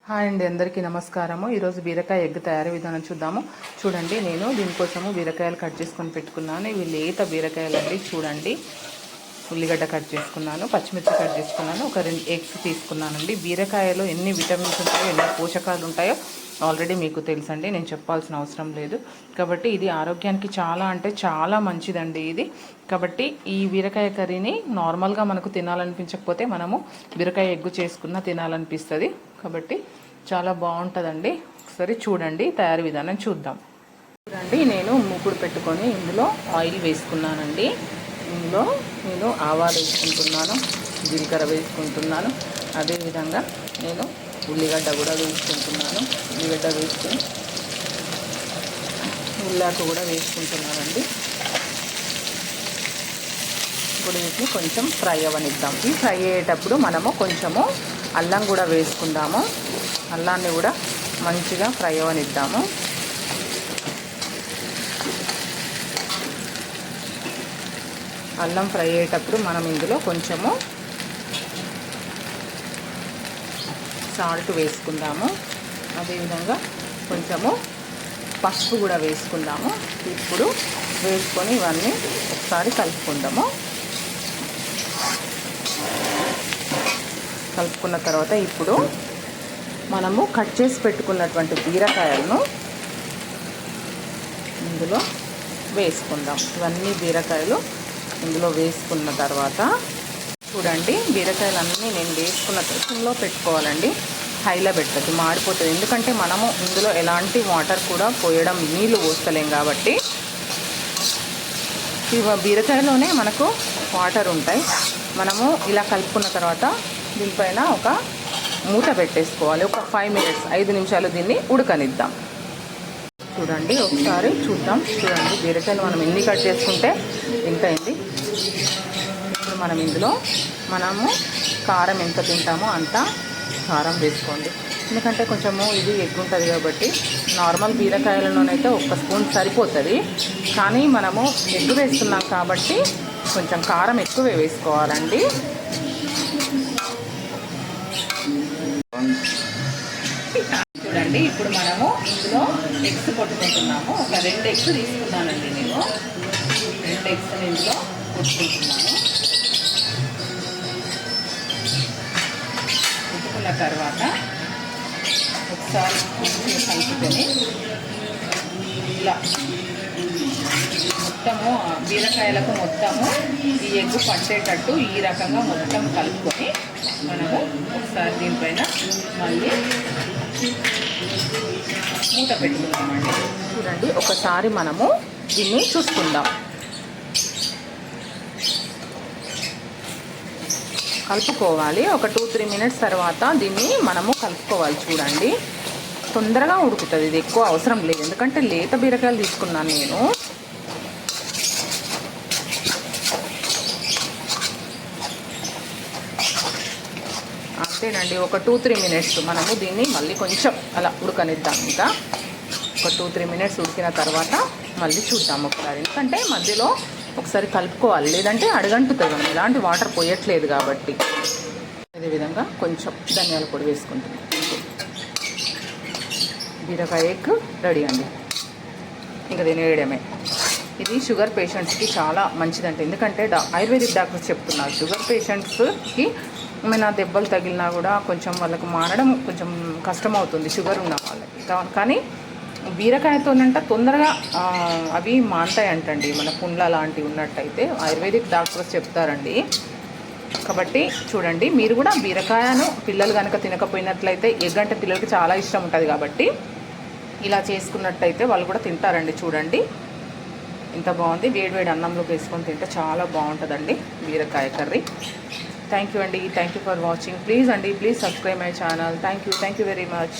Hi అండి, అందరికీ నమస్కారము. ఈరోజు బీరకాయ ఎగ్ తయారీ విధానం చూద్దాము. చూడండి, నేను దీనికోసము బీరకాయలు కట్ చేసుకొని పెట్టుకున్నాను. ఇవి లేత బీరకాయలు అండి. చూడండి, ఉల్లిగడ్డ కట్ చేసుకున్నాను, పచ్చిమిర్చి కట్ చేసుకున్నాను, ఒక 2 ఎగ్స్ తీసుకున్నానండి. బీరకాయలో ఎన్ని విటమిన్స్ ఉంటాయో, ఎన్ని పోషకాలు ఉంటాయో ఆల్రెడీ మీకు తెలుసండి, నేను చెప్పాల్సిన అవసరం లేదు. కాబట్టి ఇది ఆరోగ్యానికి చాలా మంచిదండి ఇది. కాబట్టి ఈ బీరకాయ కర్రీని నార్మల్గా మనకు తినాలనిపించకపోతే మనము బీరకాయ ఎగ్గు చేసుకున్న తినాలనిపిస్తుంది. కాబట్టి చాలా బాగుంటుందండి. ఒకసారి చూడండి, తయారీ విధానం చూద్దాం. చూడండి, నేను మూకుడు పెట్టుకొని ఇందులో ఆయిల్ వేసుకున్నానండి. ఇందులో నేను ఆవాలు వేసుకుంటున్నాను, జీలకర్ర వేసుకుంటున్నాను. అదేవిధంగా నేను ఉల్లిగడ్డ కూడా వేసుకుంటున్నాను. ఉల్లిగడ్డ వేసుకుని ఉల్లాకు కూడా వేసుకుంటున్నానండి. ఇప్పుడు వీటిని కొంచెం ఫ్రై అవ్వనిద్దాం. ఈ ఫ్రై అయ్యేటప్పుడు మనము కొంచెము అల్లం కూడా వేసుకుందాము. అల్లాన్ని కూడా మంచిగా ఫ్రై అవ్వనిద్దాము. అల్లం ఫ్రై అయ్యేటప్పుడు మనం ఇందులో కొంచెము సాల్ట్ వేసుకుందాము. అదేవిధంగా కొంచెము పసుపు కూడా వేసుకుందాము. ఇప్పుడు వేసుకొని ఇవన్నీ ఒకసారి కలుపుకుందాము. కలుపుకున్న తర్వాత ఇప్పుడు మనము కట్ చేసి పెట్టుకున్నటువంటి బీరకాయలను ఇందులో వేసుకుందాం. ఇవన్నీ బీరకాయలు ఇందులో వేసుకున్న తర్వాత చూడండి, బీరకాయలన్నీ నేను వేసుకున్న సిమ్లో పెట్టుకోవాలండి. హైలో పెట్టద్దు, మాడిపోతుంది. ఎందుకంటే మనము ఇందులో ఎలాంటి వాటర్ కూడా పోయడం, నీళ్ళు పోస్తలేం కాబట్టి ఈ బీరకాయలోనే మనకు వాటర్ ఉంటాయి. మనము ఇలా కలుపుకున్న తర్వాత దీనిపైన ఒక మూత పెట్టేసుకోవాలి. ఒక 5 నిమిషాలు దీన్ని ఉడకనిద్దాం. చూడండి, ఒకసారి చూద్దాం. చూడండి, బీరకాయలు మనం ఎన్ని కట్ చేసుకుంటే ఎంత అయింది. ఇప్పుడు మనం ఇందులో కారం ఎంత తింటామో అంత కారం వేసుకోండి. ఎందుకంటే కొంచెము ఇది ఎగ్ ఉంటుంది కాబట్టి నార్మల్ బీరకాయలలోనైతే 1 స్పూన్ సరిపోతుంది. కానీ మనము ఎగ్ వేస్తున్నాం కాబట్టి కొంచెం కారం ఎక్కువే వేసుకోవాలండి. చూడండి, ఇప్పుడు మనము ఇందులో ఎగ్స్ కొట్టుకుంటున్నాము. ఒక 2 ఎగ్స్ తీసుకున్నానండి. నేను 2 ఎగ్స్ ఇందులో కొట్టుకుంటున్నాను. కొట్టుకున్న తర్వాత ఒకసారి కలుపుకొని ఇలా మొత్తము బీరకాయలకు మొత్తము ఈ ఎగ్గు పట్టేటట్టు ఈ రకంగా మొత్తం కలుపుకొని మనము ఒకసారి దీనిపైన మళ్ళీ మూత పెట్టుకుందామండి. చూడండి, ఒకసారి మనము దీన్ని చూసుకుందాం. కలుపుకోవాలి. ఒక 2-3 మినిట్స్ తర్వాత దీన్ని మనము కలుపుకోవాలి. చూడండి, తొందరగా ఉడుకుతుంది. ఇది ఎక్కువ అవసరం లేదు, ఎందుకంటే లేత బీరకాయలు తీసుకున్నాను నేను. అంతేనండి, ఒక 2-3 మినిట్స్ మనము దీన్ని మళ్ళీ కొంచెం అలా ఉడకనిద్దాం. ఇంకా ఒక 2-3 మినిట్స్ ఉడికిన తర్వాత మళ్ళీ చూద్దాం ఒకసారి. ఎందుకంటే మధ్యలో ఒకసారి కలుపుకోవాలి, లేదంటే అడగంటుతుంది. మనం ఇలాంటి వాటర్ పోయట్లేదు కాబట్టి. అదేవిధంగా కొంచెం ధనియాల పొడి వేసుకుంటున్నాం. బీరకాయ ఎగ్ రెడీ అండి. ఇంకా తినేయడమే. ఇది షుగర్ పేషెంట్స్కి చాలా మంచిదంటే, ఎందుకంటే ఆయుర్వేదిక్ డాక్టర్స్ చెప్తున్నారు షుగర్ పేషెంట్స్కి ఏమైనా దెబ్బలు తగిలినా కూడా కొంచెం వాళ్ళకు మారడం కొంచెం కష్టమవుతుంది షుగర్ ఉన్న వాళ్ళకి. కానీ బీరకాయతోనంట తొందరగా అవి మాంటాయంటండి. మన పుండ్ల లాంటివి ఉన్నట్టయితే ఆయుర్వేదిక్ డాక్టర్స్ చెప్తారండి. కాబట్టి చూడండి, మీరు కూడా బీరకాయను పిల్లలు కనుక తినకపోయినట్లయితే, ఎగ్ అంటే పిల్లలకి చాలా ఇష్టం ఉంటుంది కాబట్టి ఇలా చేసుకున్నట్టయితే వాళ్ళు కూడా తింటారండి. చూడండి ఎంత బాగుంది. వేడివేడి అన్నంలోకి వేసుకొని తింటే చాలా బాగుంటుందండి బీరకాయ కర్రీ. థ్యాంక్ యూ అండి. Thank you for watching. Please అండి, please subscribe my channel. Thank you very much.